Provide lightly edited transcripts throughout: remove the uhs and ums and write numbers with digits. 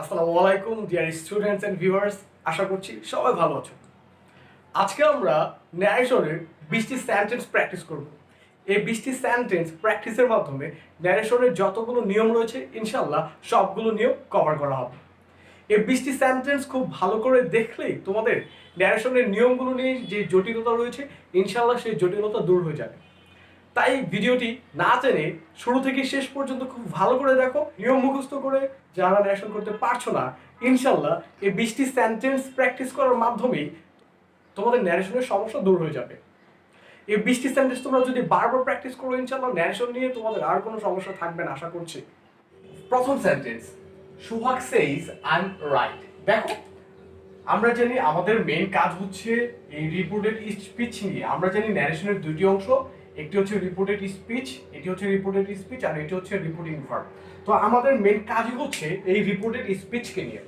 আসসালামু আলাইকুম dear students and viewers, আশা করছি সবাই ভালো আছো। আজকে আমরা ন্যারেশনের 20টি সেন্টেন্স প্র্যাকটিস করব। এই 20টি সেন্টেন্স প্র্যাকটিসের মাধ্যমে ন্যারেশনের যতগুলো নিয়ম রয়েছে ইনশাআল্লাহ সবগুলো নিয়ম কভার করা হবে। এই 20টি সেন্টেন্স খুব ভালো করে দেখলেই তোমাদের ন্যারেশনের নিয়মগুলো নিয়ে যে জটিলতা রয়েছে ইনশাআল্লাহ সেই জটিলতা দূর হয়ে যাবে। তাই ভিডিওটি না জেনে শুরু থেকে শেষ পর্যন্ত খুব ভালো করে দেখো। নিয়ম মুখস্থ করে যারা ন্যারেশন করতে পারছো না, ইনশাল্লাহ এই 20টি সেন্টেন্স প্র্যাকটিস করার মাধ্যমেই তোমাদের ন্যারেশনের সমস্যা দূর হয়ে যাবে। এই 20টি সেন্টেন্স তোমরা যদি বারবার প্র্যাকটিস করো ইনশাল্লাহ ন্যারেশন নিয়ে তোমাদের আর কোনো সমস্যা থাকবে না আশা করছি। প্রথম sentence, Sohag সেইজ I am right. দেখো, আমরা জানি আমাদের মেইন কাজ হচ্ছে এই রিপোর্টেড স্পিচ নিয়ে। আমরা জানি ন্যারেশনের দুটি অংশ, একটি হচ্ছে রিপোর্টেড স্পিচ, এটি হচ্ছে রিপোর্টেড স্পিচ, আর এটি হচ্ছে রিপোর্টিং ভার্ব। তো আমাদের মেইন কাজই হচ্ছে এই রিপোর্টেড স্পিচকে নিয়ে।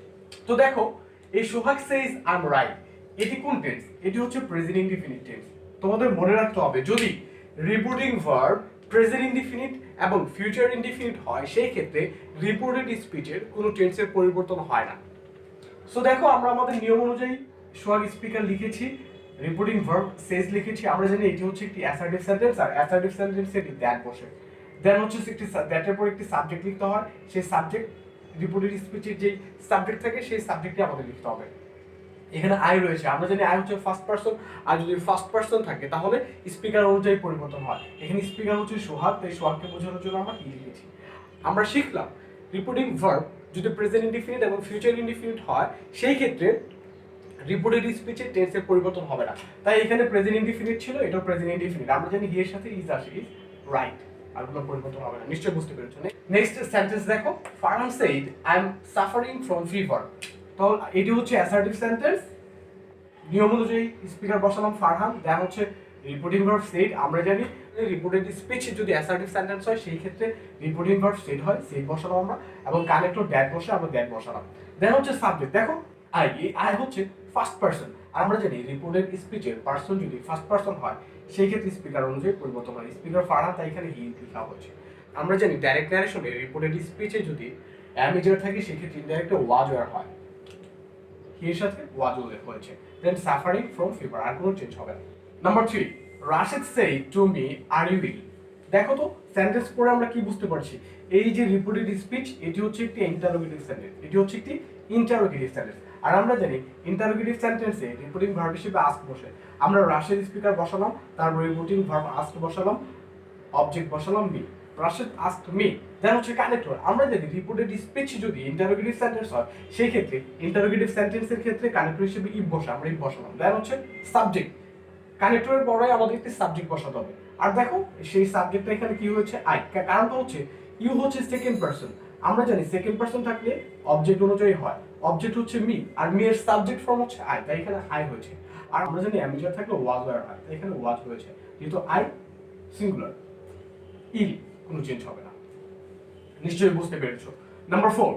তো দেখো, এই সোহাগ সেইজ আই এম রাইট, এটি কোন টেন্স? এটি হচ্ছে প্রেজেন্ট ইনডিফিনিট টেন্স। তোমাদের মনে রাখতে হবে, যদি রিপোর্টিং ভার্ব প্রেজেন্ট ইনডিফিনিট এবং ফিউচার ইনডিফিনিট হয় সেই ক্ষেত্রে রিপোর্টেড স্পিচের কোনো টেন্সের পরিবর্তন হয় না। সো দেখো, আমরা আমাদের নিয়ম অনুযায়ী সোহাগ স্পিকার লিখেছি, রিপোর্টিং ভার্ব সেজ লিখেছি। আমরা জানি এটি হচ্ছে একটি অ্যাসার্টিভ সেন্টেন্স, আর অ্যাসার্টিভ সেন্টেন্সে এটি দ্যাট বসে। দেন হচ্ছে একটি দ্যাটের পর একটি সাবজেক্ট লিখতে হয়, সেই সাবজেক্ট রিপোর্টেড স্পিচের যেই সাবজেক্ট থাকে সেই সাবজেক্টটি আমাদের লিখতে হবে। এখানে আই রয়েছে, আমরা জানি আই হচ্ছে ফার্স্ট পারসন, আর যদি ফার্স্ট পারসন থাকে তাহলে স্পিকার অনুযায়ী পরিবর্তন হয়। এখানে স্পিকার হচ্ছে সোহাগ, তাই সোহাগকে বোঝানোর জন্য আমরা ই লিখেছি। আমরা শিখলাম রিপোর্টিং ভার্ব যদি প্রেজেন্ট ইনডিফিনিট এবং ফিউচার ইনডিফিনিট হয় সেই ক্ষেত্রে রিপোর্টেড স্পিচে টেন্সের পরিবর্তন হবে না। তাই এখানে প্রেজেন্ট ইনডিফিনিট ছিল, এটাও প্রেজেন্ট ইনডিফিনিট। আমরা জানি হি এর সাথে ইজ আসে, ইজ রাইট, আর কোনো পরিবর্তন হবে না। নিশ্চয়ই বুঝতে পেরেছো। নেক্সট সেন্টেন্স দেখো, Farhan said I am suffering from fever. তো এটি হচ্ছে অ্যাসার্টিভ সেন্টেন্স। নিয়ম অনুযায়ী স্পিকার বসালাম ফারহান, দেন হচ্ছে রিপোর্টিং ভার্ব সেড। আমরা জানি রিপোর্টেড স্পিচ যদি অ্যাসার্টিভ সেন্টেন্স হয় সেই ক্ষেত্রে রিপোর্টিং ভার্ব সেড হয়, সেড বসালাম আমরা, এবং কানেক্টর দ্যাট বসে আমরা দ্যাট বসালাম। দেন হচ্ছে সাবজেক্ট। দেখো, আই হচ্ছে ফার্স্ট পারসন, আর আমরা জানি রিপোর্টেড স্পিচের পারসন যদি ফার্স্ট পারসন হয় সেই ক্ষেত্রে স্পিকার অনুযায়ী পরিবর্তন হয়। স্পিকার ফারহান, তাই এখানে হি লেখা হয়েছে। আমরা জানি ডাইরেক্ট ন্যারেশনে রিপোর্টেড স্পিচে যদি অ্যামেজার থাকে সেক্ষেত্রে ইনডাইরেক্ট ওয়াজ ওয়ার হয়, এর সাথে ওয়াজ উল্লেখ হয়েছে। দেন সাফারিং ফ্রম ফিভার, আর কোনো চেঞ্জ হবে না। Number 3, Rashed said to me are you well. দেখো তো, সেন্টেন্স পড়ে আমরা কি বুঝতে পারছি? এই যে রিপোর্টেড স্পিচ, এটি হচ্ছে একটি ইন্টারোগেটিভ সেন্টেন্স, এটি হচ্ছে একটি ইন্টারোগেটিভ সেন্টেন্স। আর আমরা জানি ইন্টারোগেটিভ সেন্টেন্সে রিপোর্টিং ভার্ব হিসেবে আস্ক বসে। আমরা রাশেদ স্পিকার বসালাম, তারপর রিপোর্টিং ভার্ব আস্ক বসালাম, অবজেক্ট বসালাম মি, রাশেদ আস্কড মি। দেন হচ্ছে কানেক্টর। আমরা জানি রিপোর্টেড স্পিচ যদি ইন্টারোগেটিভ সেন্টেন্স হয় সেই ক্ষেত্রে ইন্টারোগেটিভ সেন্টেন্সের ক্ষেত্রে কানেক্টর হিসেবে ইফ বসে, আমরা ইফ বসালাম। দেন হচ্ছে সাবজেক্ট, কানেক্টরের পরে আমাদের একটি সাবজেক্ট বসাতে হবে। আর দেখো, সেই সাবজেক্টটা এখানে কি হয়েছে? আই। কারণটা হচ্ছে ইউ হচ্ছে সেকেন্ড পারসন। আমরা জানি সেকেন্ড পারসন থাকলে অবজেক্ট অনুযায়ী হয়, অবজেক্ট হচ্ছে মি, আর মি এর সাবজেক্ট ফর্ম হচ্ছে আই, তাই এখানে আই হয়েছে। আর আমরা জানি অ্যামেজার থাকলে ওয়াজ ওয়ার হয়, তাই এখানে ওয়াজ হয়েছে। যেহেতু আই সিঙ্গুলার, ইল, কোনো চেঞ্জ হবে না। নিশ্চয়ই বুঝতে পেরেছো। Number 4,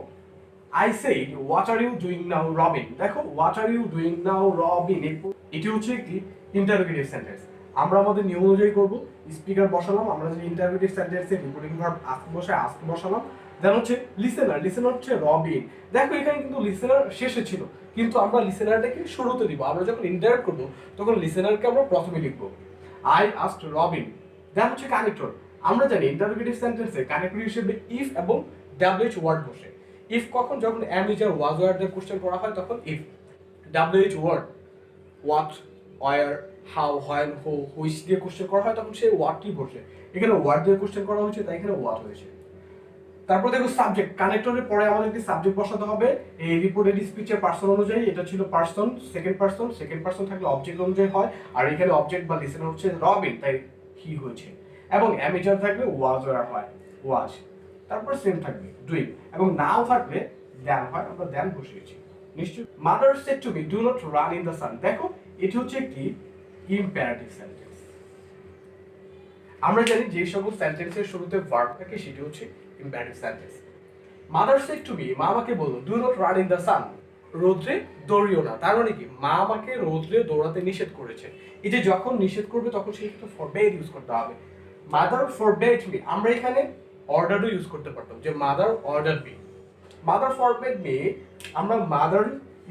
I said what are you doing now Robin. দেখো, what are you doing now Robin, এটি হচ্ছে একটি ইন্টারোগেটিভ সেন্টেন্স। আমরা আমাদের নিয়ম অনুযায়ী করব, স্পিকার বসালাম। আমরা যদি ইন্টারোগেটিভ সেন্টেন্সে রিপোর্টিং ভার্ব আস্ক বসে আস্ক বসালাম। দেন হচ্ছে লিসেনার, লিসেনার হচ্ছে রবিন। দেখো, এখানে কিন্তু লিসেনার শেষে ছিল, কিন্তু আমরা লিসেনারটাকে শুরুতে দিব। আমরা যখন ইন্টারেক্ট করব তখন লিসেনারকে আমরা প্রথমে লিখবো, আই আস্কড রবিন। দেন হচ্ছে কানেক্টর। আমরা জানি ইন্টারোগেটিভ সেন্টেন্সে কানেক্টর হিসেবে ইফ এবং ডাব্লিউএইচ ওয়ার্ড বসে। ইফ কখন? যখন am is are was were দিয়ে কোশ্চেন করা হয় তখন if. WH word, what, where, how, when, who, which দিয়ে কোশ্চেন করা হয় তখন সেই ওয়ার্ডটি বসে। এখানে ওয়ার্ড দিয়ে কোশ্চেন করা হয়েছে, তাই এখানে ওয়াট হয়েছে। তারপর দেখো সাবজেক্ট, কানেক্টরের পরে আমাদের একটি সাবজেক্ট বসাতে হবে এই রিপোর্টেড স্পিচের পারসন অনুযায়ী। এটা ছিল person, second person, second person থাকলে অবজেক্ট অনুযায়ী হয়, আর এখানে অবজেক্ট বা লিসেনার হচ্ছে রবিন, তাই হি হয়েছে। এবং অ্যামেজার থাকলে ওয়াজ ওয়ার হয়, ওয়াজ। তারপর সেম থাকবে ডুইং, এবং নাও থাকলে দ্যান হয়, আমরা দ্যান বসিয়েছি। নিশ্চয়। Mother said to me do not run in the সান। দেখো, এটি হচ্ছে একটি ইম্পারেটিভ সেন্টেন্স। আমরা জানি যে সকল সেন্টেন্সের শুরুতে ভার্ব থাকে সেটি হচ্ছে imperative sentence. Mother said to me, মা আমাকে বলল, do not run in the সান, রোদ্রে দৌড়িও না। তার মানে কি? মা আমাকে রোদ্রে দৌড়াতে নিষেধ করেছে। এই যে যখন নিষেধ করবে তখন সেই ক্ষেত্রে ফরবেড ইউজ করতে হবে। মাদার ফরবেড মি, আমরা এখানে অর্ডারও ইউজ করতে পারতাম, যে mother order me, mother forbade me আমরা মাদার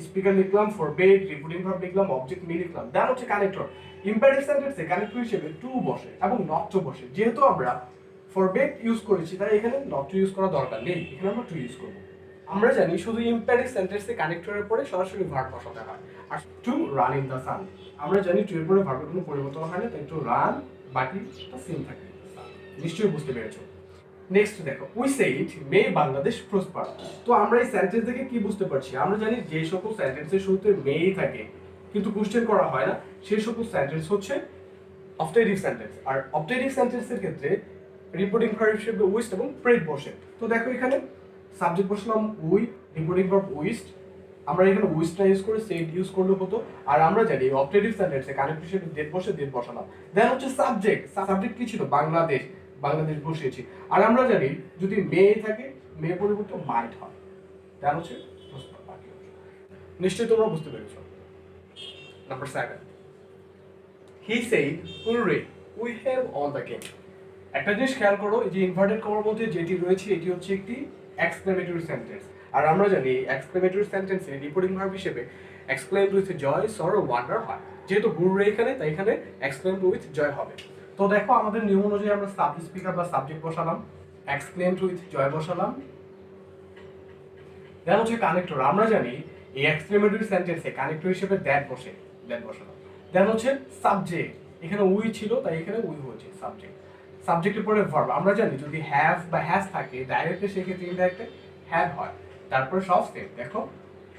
স্পিকার লিখলাম, ফরবেড রিপোর্টিং ভার্ব লিখলাম, অবজেক্ট মি লিখলাম, দেন হচ্ছে কানেক্টর। ইম্পারেটিভ সেন্টেন্সে কানেক্টর হিসেবে টু বসে এবং নট টু বসে। যেহেতু আমরা ফরবেড ইউজ করেছি তাই এখানে নট টু ইউজ করা দরকার নেই, এখানে আমরা টু ইউজ করব। আমরা জানি শুধু ইম্পারেটিভ সেন্টেন্সে কানেক্টরের পরে সরাসরি ভার্ব বসাতে হয়। আর to run in the sun, আমরা জানি টু এর পরে ভার্বের কোনো পরিবর্তন হয় না, তাই টু রান বাকিটা সেম থাকে। নিশ্চয়ই বুঝতে পেরেছো। নেক্সট দেখো, we said may Bangladesh prosper. তো আমরা এই সেন্টেন্স থেকে কি বুঝতে পারছি? আমরা জানি যে সকল সেন্টেন্সের শুরুতে মেই থাকে কিন্তু কোশ্চেন করা হয় না, সেই সকল সেন্টেন্স হচ্ছে অবজেক্টিভ সেন্টেন্স। আর অবজেক্টিভ সেন্টেন্সের ক্ষেত্রে রিপোর্টিং ভার্ব হিসেবে উইস্ট এবং প্রেড বসে। তো দেখো এখানে সাবজেক্ট বসালাম উই, রিপোর্টিং ভার্ব উইস্ট, আমরা এখানে উইস্টটা ইউজ করে সেড ইউজ করলে হতো। আর আমরা জানি অবজেক্টিভ সেন্টেন্সে কানেক্ট হিসেবে ডেট বসে ডেট বসালাম। দেন হচ্ছে সাবজেক্ট, সাবজেক্ট কি ছিল? বাংলাদেশ, বাংলাদেশ বসিয়েছি। আর আমরা জানি যদি মে থাকে মে পরিবর্তে মাইট হয়, দেন হচ্ছে নিশ্চয়ই তোমরা বুঝতে পেরেছো। Number 7, he said hurrah we have won the game. একটা জিনিস খেয়াল করো, এই যে ইনভার্টেড কমার মধ্যে যেটি রয়েছে এটি হচ্ছে একটি এক্সক্লেমেটরি সেন্টেন্স। আর আমরা জানি এক্সক্লেমেটরি সেন্টেন্সে রিপোর্টিং ভার্ব হিসেবে এক্সক্লেম উইথ জয়, সরো, ওয়ান্ডার হয়। যেহেতু হুররে এখানে, তাই এখানে এক্সক্লেম উইথ জয় হবে। তো দেখো আমাদের নিয়ম অনুযায়ী আমরা সাব স্পিকার বা সাবজেক্ট বসালাম, এক্সক্লেম উইথ জয় বসালাম, দেন হচ্ছে কানেক্টর। আমরা জানি এই এক্সক্লেমেটরি সেন্টেন্সে কানেক্টর হিসেবে দ্যাট বসে, দ্যাট বসালাম। দেন হচ্ছে সাবজেক্ট, এখানে উই ছিল তাই এখানে উই হয়েছে সাবজেক্ট। সাবজেক্টের পরে ভার্ব, আমরা জানি যদি হ্যাভ বা হ্যাজ থাকে ডাইরেক্টলি সেক্ষেত্রে ইনডাইরেক্টলি হ্যাভ হয়। তারপরে সব সেম। দেখো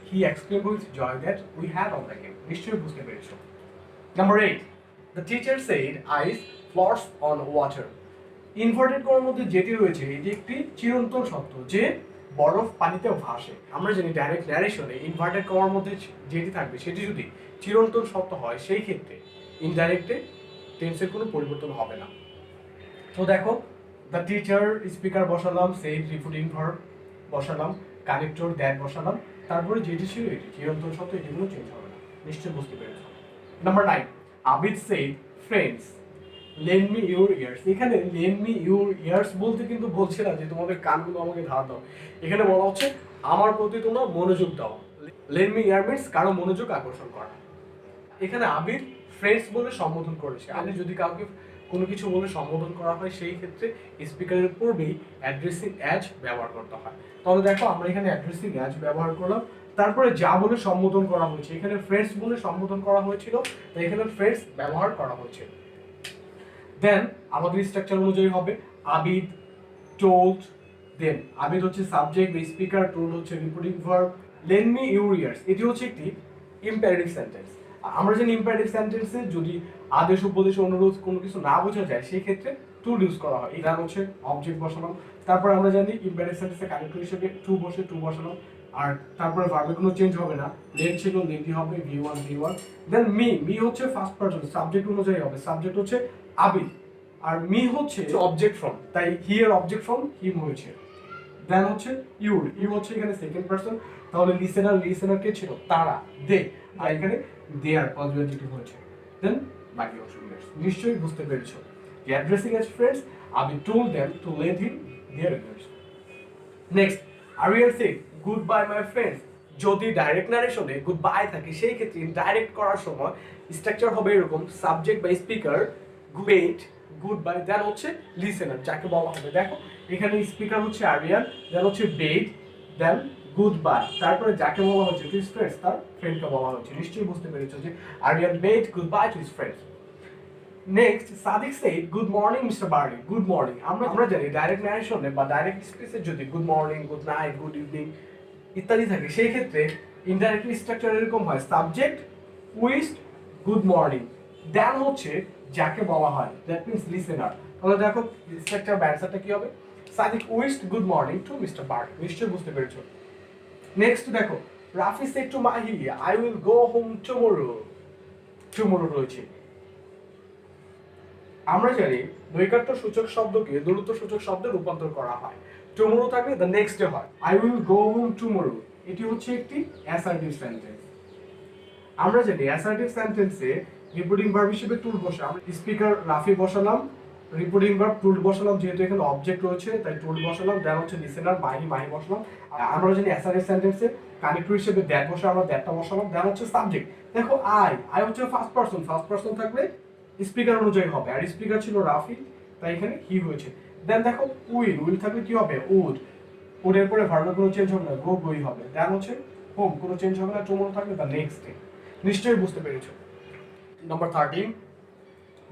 he exclaimed with joy that we had won the game. নিশ্চয়ই বুঝতে পেরেছো। Number 8, the teacher said ice floats on water. Inverted করার মধ্যে যেটি রয়েছে এটি একটি চিরন্তন সত্য যে বরফ পানিতে ভাসে। আমরা জানি ডাইরেক্ট ন্যারেশনে ইনভার্টেড করার মধ্যে যেটি থাকবে সেটি যদি চিরন্তন সত্য হয় সেই ক্ষেত্রে ইনডাইরেক্টে টেন্সের কোনো পরিবর্তন হবে না। তো দেখো দ্য টিচার স্পিকার বসালাম, সেড রিপোর্টিং ভার্ব বসালাম, কানেক্টর দ্যাট বসালাম, তারপরে যেটি ছিল এটি চিরন্তন সত্য, এটি কোনো চেঞ্জ হবে না। নিশ্চয়ই বুঝতে পেরেছো। Number 9, Abid said friends lend me your ears. এখানে লেন্ড মি ইউর ইয়ার্স বলতে কিন্তু বলছে না যে তোমাদের কানগুলো আমাকে ধার দাও, এখানে বলা হচ্ছে আমার প্রতি তোমরা মনোযোগ দাও। লেন্ড মি ইয়ার মিন্স কারো মনোযোগ আকর্ষণ করা। এখানে আবির ফ্রেন্ডস বলে সম্বোধন করেছে। আমি যদি কাউকে কোনো কিছু বলে সম্বোধন করা হয় সেই ক্ষেত্রে স্পিকারের পূর্বেই অ্যাড্রেসিং অ্যাজ ব্যবহার করতে হয়। তাহলে দেখো আমরা এখানে অ্যাড্রেসিং অ্যাজ ব্যবহার করলাম, তারপরে যা বলে সম্বোধন করা হয়েছে, এখানে ফ্রেন্ডস বলে সম্বোধন করা হয়েছিল তাই এখানে ফ্রেন্ডস ব্যবহার করা হয়েছে। দেন আমাদের স্ট্রাকচার অনুযায়ী হবে আবিদ, টোল্ড, দেন আবিদ হচ্ছে সাবজেক্ট, স্পিকার, টোল্ড হচ্ছে reporting verb, lend me your ears এটি হচ্ছে একটি ইম্পারেটিভ সেন্টেন্স। আমরা জানি ইম্পারেটিভ সেন্টেন্সে যদি আদেশ, উপদেশ, অনুরোধ কোনো কিছু না বোঝা যায় সেই ক্ষেত্রে টু ইউজ করা হয়। এটা হচ্ছে অবজেক্ট বসালাম, তারপর আমরা জানি ইম্পারেটিভ সেন্টেন্সে কানেক্টর হিসেবে টু বসে টু বসালাম, আর তারপরে ভার্বে কোনো চেঞ্জ হবে না, লেন ছিল লেনই হবে, ভি ওয়ান। দেন মি হচ্ছে ফার্স্ট পারসন, সাবজেক্ট অনুযায়ী হবে, সাবজেক্ট হচ্ছে আবিদ, আর মি হচ্ছে অবজেক্ট ফ্রম, তাই হি এর অবজেক্ট ফ্রম হিম হয়েছে। দেন হচ্ছে ইউ হচ্ছে এখানে সেকেন্ড পারসন, তাহলে লিসেনার কে ছিল? তারা, দে, আর এখানে দেয়ার পজিটিভ হয়েছে। দেন বাকি অপশন নিশ্চয়ই বুঝতে পেরেছো। অ্যাড্রেসিং অ্যাজ ফ্রেন্ডস, আমি told them to lend him their ears. Next, Ariyan said good bye my friends. যদি ডাইরেক্ট নারেশনে গুড বাই থাকে সেই ক্ষেত্রে ডাইরেক্ট করার সময় স্ট্রাকচার হবে এরকম, সাবজেক্ট বা স্পিকার ওয়েট, গুড বাই, দেন হচ্ছে লিসেনার যাকে বলা হবে। দেখো এখানে স্পিকার হচ্ছে আরিয়ান, দেন হচ্ছে বেট, দেন গুড বাই, তারপরে যাকে বলা হচ্ছে টু হিজ ফ্রেন্ডস, তার ফ্রেন্ডকে বলা হচ্ছে। নিশ্চয়ই বুঝতে পেরেছো যে Ariyan bade good bye to his friends. Next, Sadik said good morning mister Barley. Good morning, আমরা জানি ডাইরেক্ট ন্যারেশনে বা ডাইরেক্ট স্পিচে যদি good morning, good night, good evening ইত্যাদি থাকে সেই ক্ষেত্রে ইনডাইরেক্টলি স্ট্রাকচার এরকম হয়, subject wished good morning, then হচ্ছে যাকে বলা হয় দ্যাট মিন্স লিসেনার। তাহলে দেখো স্ট্রাকচার বা অ্যান্সারটা কি হবে? Sadik wished good morning to mister Barley. নিশ্চয়ই বুঝতে পেরেছো। নেক্সট দেখো, Rafi said to Mahi I will go home tomorrow. Tomorrow রয়েছে। আমরা জানি দ্বৈকার্ত সূচক শব্দকে দ্বৈত সূচক শব্দে রূপান্তর করা হয়। টুমরো থাকলে দ্য নেক্সট ডে হয়। I will go home tomorrow এটি হচ্ছে একটি অ্যাসার্টিভ সেন্টেন্স। আমরা জানি অ্যাসার্টিভ সেন্টেন্সে রিপোর্টিং ভার্ব হিসেবে টুল বসে, আমরা স্পিকার রাফি বসালাম, রিপোর্টিং ভার্ব টুড বসালাম, যেহেতু এখানে অবজেক্ট রয়েছে তাই টুড বসালাম। দেন হচ্ছে লিসেনার মাহি, মাহি বসালাম। আমরা জানি অ্যাসারের সেন্টেন্সে কানেক্টর হিসেবে দ্যাট বসে, আমরা দ্যাটটা বসালাম। দেন হচ্ছে সাবজেক্ট। দেখো আই হচ্ছে ফার্স্ট পারসন, ফার্স্ট পারসন থাকলে স্পিকার অনুযায়ী হবে, আর স্পিকার ছিল রাফি তাই এখানে হি হয়েছে। দেন দেখো উইল থাকলে কি হবে উড, উডের পরে ভার্বের কোনো চেঞ্জ হবে না, গোই হবে। দেন হচ্ছে হোম, কোনো চেঞ্জ হবে না, টুমরো থাকলে দ্য নেক্সট ডে। নিশ্চয়ই বুঝতে পেরেছো। Number 13,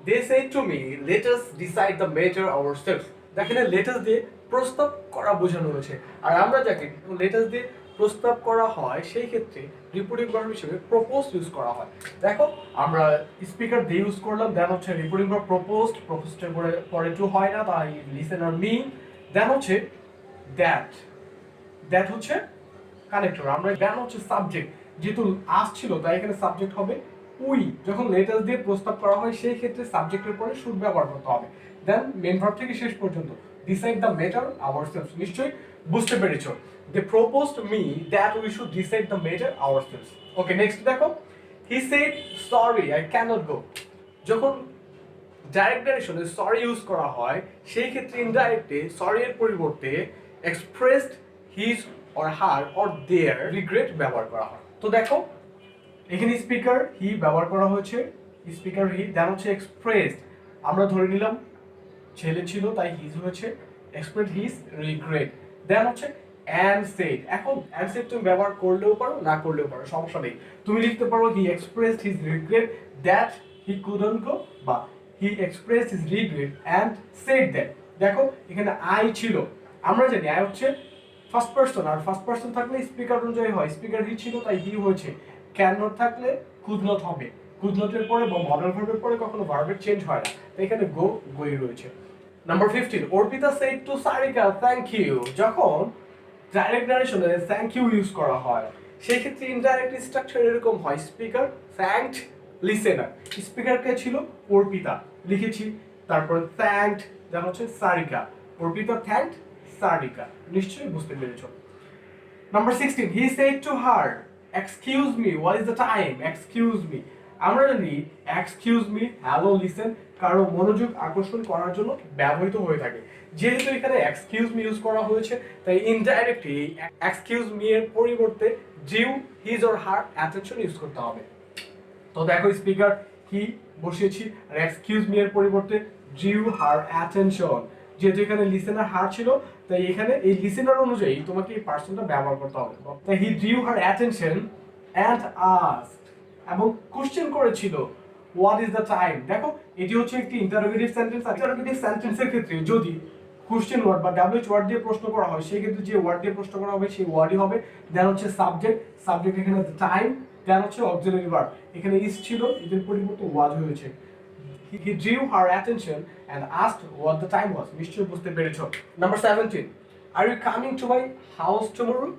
they said to me let us decide the matter ourselves। দেখেন let us দিয়ে প্রস্তাব করা বোঝানো হয়েছে, আর আমরা যাকে let us দিয়ে প্রস্তাব করা হয় সেই ক্ষেত্রে রিপোর্টিং ভার্ব হিসেবে প্রপোজ ইউজ করা হয়। দেখো আমরা স্পিকার দিয়ে ইউজ করলাম, দেন হচ্ছে রিপোর্টিং ভার্ব প্রপোজড, প্রপোজডের পরে টু হয় না তাই লিসেনার মি। দেন হচ্ছে দ্যাট হচ্ছে কানেক্টর, আমরা দেন হচ্ছে সাবজেক্ট, যেহেতু আসছিল তাই এখানে সাবজেক্ট হবে উই। যখন লেটার দিয়ে প্রস্তাব করা হয় সেই ক্ষেত্রে সাবজেক্টের পরে শুড ব্যবহার করতে হবে। দেন মেন ভার্ব থেকে শেষ পর্যন্ত ডিসাইড দ্য ম্যাটার আওয়ারসেলভস। নিশ্চয়ই বুঝতে পেরেছো। They proposed me that we should decide the matter ourselves. Okay, next দেখো, he said sorry I cannot go. যখন ডাইরেক্ট ডাইরেকশনে সরি ইউজ করা হয় সেই ক্ষেত্রে ইনডাইরেক্টে সরি এর পরিবর্তে expressed his or her or their regret ব্যবহার করা হয়। তো দেখো এখানে স্পিকার হি ব্যবহার করা হয়েছে, স্পিকার হি। দেন হচ্ছে এক্সপ্রেসড, আমরা ধরে নিলাম ছেলে ছিল তাই হিজ হয়েছে, এক্সপ্রেস হিজ রিগ্রেট। দেন হচ্ছে অ্যান্ড সেড। এখন অ্যান্ড সেড তুমি ব্যবহার করলেও পারো না করলেও পারো, সমস্যা নেই। তুমি লিখতে পারো he expressed his regret that he couldn't go, বা he expressed his regret and said that. দেখো এখানে আই ছিল, আমরা জানি আই হচ্ছে ফার্স্ট পারসন, আর ফার্স্ট পারসন থাকলে স্পিকার অনুযায়ী হয়, স্পিকার হি ছিল তাই হি হয়েছে। ক্যান নট থাকলে কুড নট হবে, কুড নটের পরে বা মডাল ভার্বের পরে কখনো ভার্বের চেঞ্জ হয় না, তো এখানে গোই রয়েছে। Number 15, Arpita said to Sarika thank you. যখন ডাইরেক্ট নারেশনে থ্যাংক ইউ ইউজ করা হয় সেই ক্ষেত্রে ইনডাইরেক্ট স্ট্রাকচার এরকম হয়, স্পিকার থ্যাঙ্কড লিসেনার, স্পিকারকে ছিল অর্পিতা লিখেছি, তারপরে থ্যাঙ্কড যেমন হচ্ছে সারিকা, অর্পিতা থ্যাঙ্কড সারিকা। নিশ্চয়ই বুঝতে পেরেছো। Number 16, he said to her excuse me what is the time. Excuse me, আমরা জানি এক্সকিউজ মি হ্যালো লিসেন কারো মনোযোগ আকর্ষণ করার জন্য ব্যবহৃত হয়ে থাকে। যেহেতু এখানে এক্সকিউজ মি ইউজ করা হয়েছে তাই ইনডাইরেক্টলি এক্সকিউজ মি এর পরিবর্তে due his or her attention use করতে হবে। তো দেখো স্পিকার হি বসিয়েছি, আর এক্সকিউজ মি এর পরিবর্তে ডিউ হার অ্যাটেনশন। যেহেতু এখানে লিসেনার হার ছিল তাই এখানে এই লিসেনার অনুযায়ী তোমাকে এই পার্সনটা ব্যবহার করতে হবে। তাই he drew her attention and asked, এবং কোশ্চেন করেছিল হোয়াট ইজ দ্য টাইম। দেখো এটি হচ্ছে একটি ইন্টারোগেটিভ সেন্টেন্স, আর ইন্টারোগেটিভ সেন্টেন্সের ক্ষেত্রে যদি কোশ্চেন ওয়ার্ড বা ডাব্লিউএইচ ওয়ার্ড দিয়ে প্রশ্ন করা হয় সেই ক্ষেত্রে যে ওয়ার্ড দিয়ে প্রশ্ন করা হবে সেই ওয়ার্ডই হবে। দেন হচ্ছে সাবজেক্ট, সাবজেক্ট এখানে টাইম। দেন হচ্ছে অক্সিলারি ভার্ব, এখানে ইজ ছিল এদের পরিবর্তে ওয়াজ হয়েছে। He drew her attention and asked what the time was. নিশ্চয়ই বুঝতে পেরেছো। Number 17, are you coming to my house tomorrow?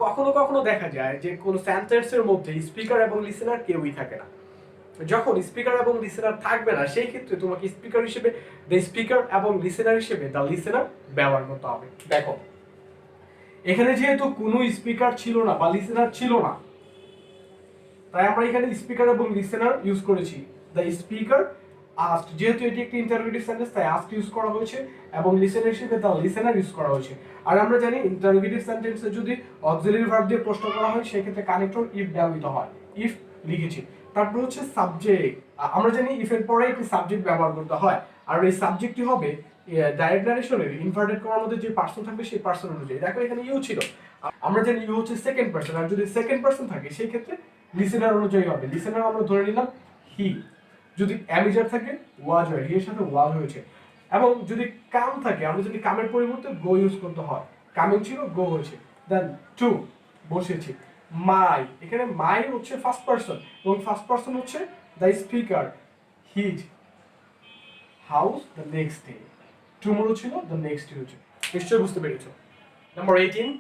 কখনো কখনো দেখা যায় যে কোন সেন্টেন্সের মধ্যে স্পিকার এবং লিসেনার কেউই থাকে না। যখন স্পিকার এবং লিসেনার থাকবে না সেই ক্ষেত্রে তোমাকে স্পিকার হিসেবে দ্য স্পিকার এবং লিসেনার হিসেবে দ্য লিসেনার ব্যবহার করতে হবে। দেখো এখানে যেহেতু কোনো স্পিকার ছিল না বা লিসেনার ছিল না তাই আমরা এখানে স্পিকার এবং লিসেনার ইউজ করেছি। দ্য স্পিকার আস্কড, যেহেতু এটি একটি ইন্টারোগেটিভ সেন্টেন্স তাই আস্কড ইউজ করা হয়েছে, এবং লিসেনার হিসেবে দ্য লিসেনার ইউজ করা হয়েছে। আর আমরা জানি ইন্টারোগেটিভ সেন্টেন্সে যদি অক্সিলারি ভার্ব দিয়ে প্রশ্ন করা হয় সেই ক্ষেত্রে কানেক্টর ইফ ব্যবহৃত হয়, ইফ লিখেছি। তারপর হচ্ছে সাবজেক্ট, আমরা জানি ইফ এর পরে একটি সাবজেক্ট ব্যবহার করতে হয়, আর এই সাবজেক্টটি হবে ডাইরেক্ট নারেশনের ইনভার্টেড করার মধ্যে যে পার্সন থাকবে সেই পার্সন অনুযায়ী। দেখো এখানে ইউ ছিল, আমরা জানি ইউ হচ্ছে সেকেন্ড পার্সন, আর যদি সেকেন্ড পার্সন থাকে সেই ক্ষেত্রে লিসেনার অনুযায়ী হবে। লিসেনার আমরা ধরে নিলাম হি, যদি অ্যামিজার থাকে ওয়াজ হয়, হি এর সাথে ওয়াজ হয়েছে। এবং যদি কাম থাকে আমরা যদি কামের পরিবর্তে গো ইউজ করতে হয়, কামিং ছিল গো হয়েছে। দেন টু বসেছি, মাই, এখানে মাই হচ্ছে ফার্স্ট পার্সন এবং ফার্স্ট পার্সন হচ্ছে the speaker, his house the next day, tomorrow ছিল দ্য নেক্সট ডে হচ্ছে। নিশ্চয়ই বুঝতে পেরেছো। Number 18,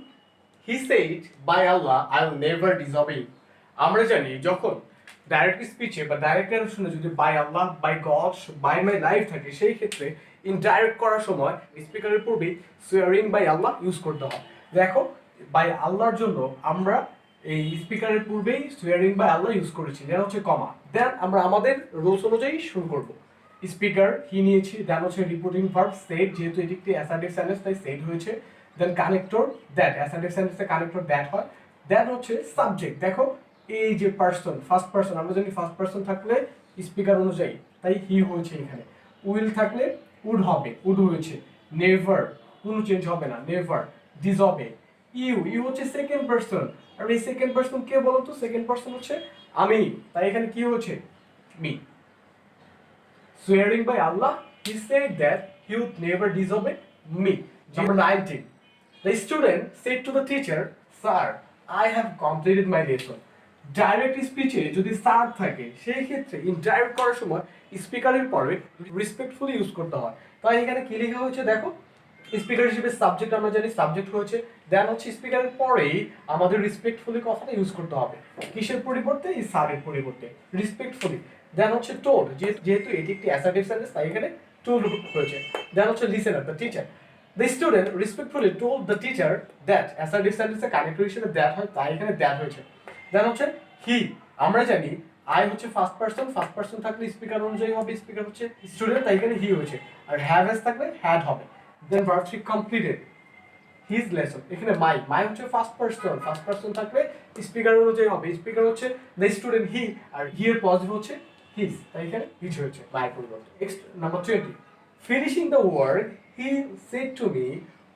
he said by Allah I will never disobey. আমরা জানি যখন ডাইরেক্ট স্পিচে বা ডাইরেক্ট নারেশনে যদি by Allah, by God, by my life থাকে সেই ক্ষেত্রে ইনডাইরেক্ট করার সময় স্পিকারের পূর্বে সুয়ারিং বাই আল্লাহ ইউজ করতে হয়। দেখো বাই আল্লাহর জন্য আমরা এই স্পিকারের পূর্বেই সুয়ারিং বাই আল্লাহ ইউজ করেছি, যেটা হচ্ছে কমা। দেন আমরা আমাদের রুলস অনুযায়ী শুরু করব। স্পিকার হি নিয়েছি, দেন হচ্ছে রিপোর্টিং ভার্ব সেড, যেহেতু এটি একটি অ্যাসার্টিভ সেন্টেন্স তাই সেড হয়েছে, দেন কানেক্টর দ্যাট, অ্যাসার্টিভ সেন্টেন্সে কানেক্টর দ্যাট হয়, দেন হচ্ছে সাবজেক্ট। দেখো এই যে পার্সন, ফার্স্ট পার্সন, আমরা জানি ফার্স্ট পার্সন থাকলে স্পিকার অনুযায়ী তাই হি হয়েছে এখানে, উইল থাকলে উড হবে, উড হয়েছে, নেভার কোনো চেঞ্জ হবে না, নেভার, ডিসঅবে, ইউ, ইউ হচ্ছে সেকেন্ড পার্সন, আর এই সেকেন্ড পার্সন কে বলো তো, সেকেন্ড পার্সন হচ্ছে আমি, তাই এখানে কি হচ্ছে me. Swearing by Allah, he said that he would never disobey me. Number 19. The student said to the teacher, Sir, I have completed my lesson. Direct স্পিচে যদি স্যার থাকে সেই ক্ষেত্রে ইনডাইরেক্ট করার সময় স্পিকারের পরে রেসপেক্টফুলি ইউজ করতে হয়। তাই এখানে কি লেখা হয়েছে দেখো, স্পিকার হিসেবে সাবজেক্ট আমরা জানি সাবজেক্ট হয়েছে, দেন হচ্ছে স্পিকারের পরেই আমাদের রেসপেক্টফুলি কথাটা ইউজ করতে হবে। কিসের পরিবর্তে? এই স্যারের পরিবর্তে রেসপেক্টফুলি। দেন হচ্ছে টোল্ড, যেহেতু এটি একটি অ্যাসার্টিভ সেন্টেন্স তাই এখানে টোল্ড হয়েছে। দেন হচ্ছে listener, the teacher. The student respectfully told the teacher that assertive sentence connector হিসেবে দ্যাট হয় তাই এখানে দ্যাট হয়েছে। দেন হচ্ছে হি, আমরা জানি আই হচ্ছে ফার্স্ট পার্সন, ফার্স্ট পার্সন থাকলে স্পিকার অনুযায়ী হবে, স্পিকার হচ্ছে স্টুডেন্ট তাই এখানে হি হয়েছে, আর হ্যাভ এস থাকলে হ্যাড হবে। Then verb three completed his lesson, এখানে মাই, মাই হচ্ছে ফার্স্ট পার্সন, ফার্স্ট পার্সন থাকলে স্পিকার অনুযায়ী হবে, স্পিকার হচ্ছে দ্য স্টুডেন্ট হি, আর হি এর পজিটিভ হচ্ছে হিজ তাই এখানে হিজ হয়েছে মাই পরিবর্তে। Next number 20, finishing the work he said to me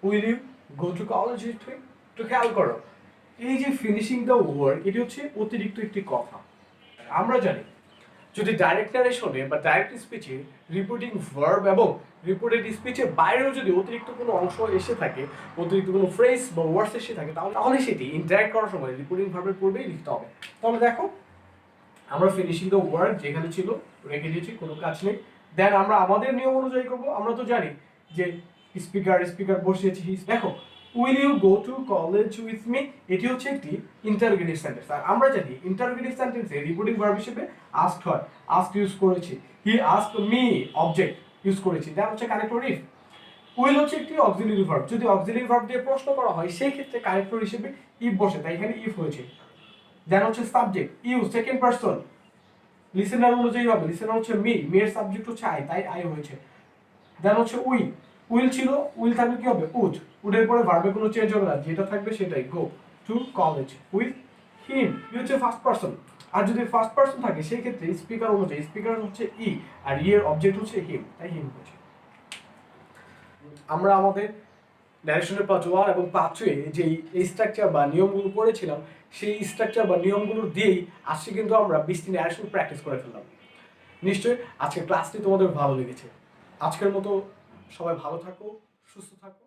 will you go to college with me. একটু খেয়াল করো, এই যে ফিনিশিং দ্য ওয়ার্ক এটি হচ্ছে অতিরিক্ত একটি কথা। আমরা জানি যদি ডাইরেক্ট নারেশনে বা ডাইরেক্ট স্পিচে রিপোর্টিং ভার্ব এবং রিপোর্টেড স্পিচের বাইরেও যদি অতিরিক্ত কোনো অংশ এসে থাকে, অতিরিক্ত কোনো ফ্রেজ বা ওয়ার্ডস এসে থাকে, তাহলে সেটি ইন্টারেক্ট করার সময় রিপোর্টিং ভার্বের পূর্বেই লিখতে হবে। তাহলে দেখো আমরা ফিনিশিং দ্য ওয়ার্ক যেখানে ছিল রেখে দিয়েছি, কোনো কাজ নেই। দেন আমরা আমাদের নিয়ম অনুযায়ী করবো, আমরা তো জানি যে স্পিকার স্পিকার বসিয়েছি। দেখো will you go to college with me, এটি হচ্ছে একটি ইন্টারোগেটিভ সেন্টেন্স, আর আমরা জানি ইন্টারোগেটিভ সেন্টেন্সে রিপোর্টিং ভার্ব হিসেবে আস্কড হয়, আস্ক ইউজ করেছি, he ask me object use করেছি, দেন হচ্ছে কানেক্টর ইফ। উইল হচ্ছে একটি অক্সিলারি ভার্ব, যদি অক্সিলারি ভার্ব দিয়ে প্রশ্ন করা হয় সেই ক্ষেত্রে কানেক্টর হিসেবে ইফ বসে, তাই এখানে ইফ হয়েছে। দেন হচ্ছে subject you, second person, listener অনুযায়ী হবে, লিসেনার হচ্ছে মি, মি এর সাবজেক্ট হচ্ছে আই তাই আই হয়েছে। দেন হচ্ছে উইল, উইল ছিল, উইল থাকলে কি হবে উড, উডের পরে ভার্বে কোনো চেঞ্জ হবে না, যেটা থাকবে সেটাই, go to college with him, I হচ্ছে ফার্স্ট পারসন, আর যদি ফার্স্ট পারসন থাকে সেই ক্ষেত্রে স্পিকার অনুযায়ী স্পিকার হচ্ছে ই, আর ই এর অবজেক্ট হচ্ছে হিম তাই হিম হচ্ছে। আমরা আমাদের ন্যারেশনের পার্ট 1 এবং পার্ট 2 এ যে স্ট্রাকচার বা নিয়মগুলো পড়েছিলাম সেই স্ট্রাকচার বা নিয়মগুলো দিয়েই আজকে কিন্তু আমরা 20টি ন্যারেশন প্র্যাকটিস করে ফেললাম। নিশ্চয়ই আজকের ক্লাসটি তোমাদের ভালো লেগেছে। আজকের মতো সবাই ভালো থাকো, সুস্থ থাকো।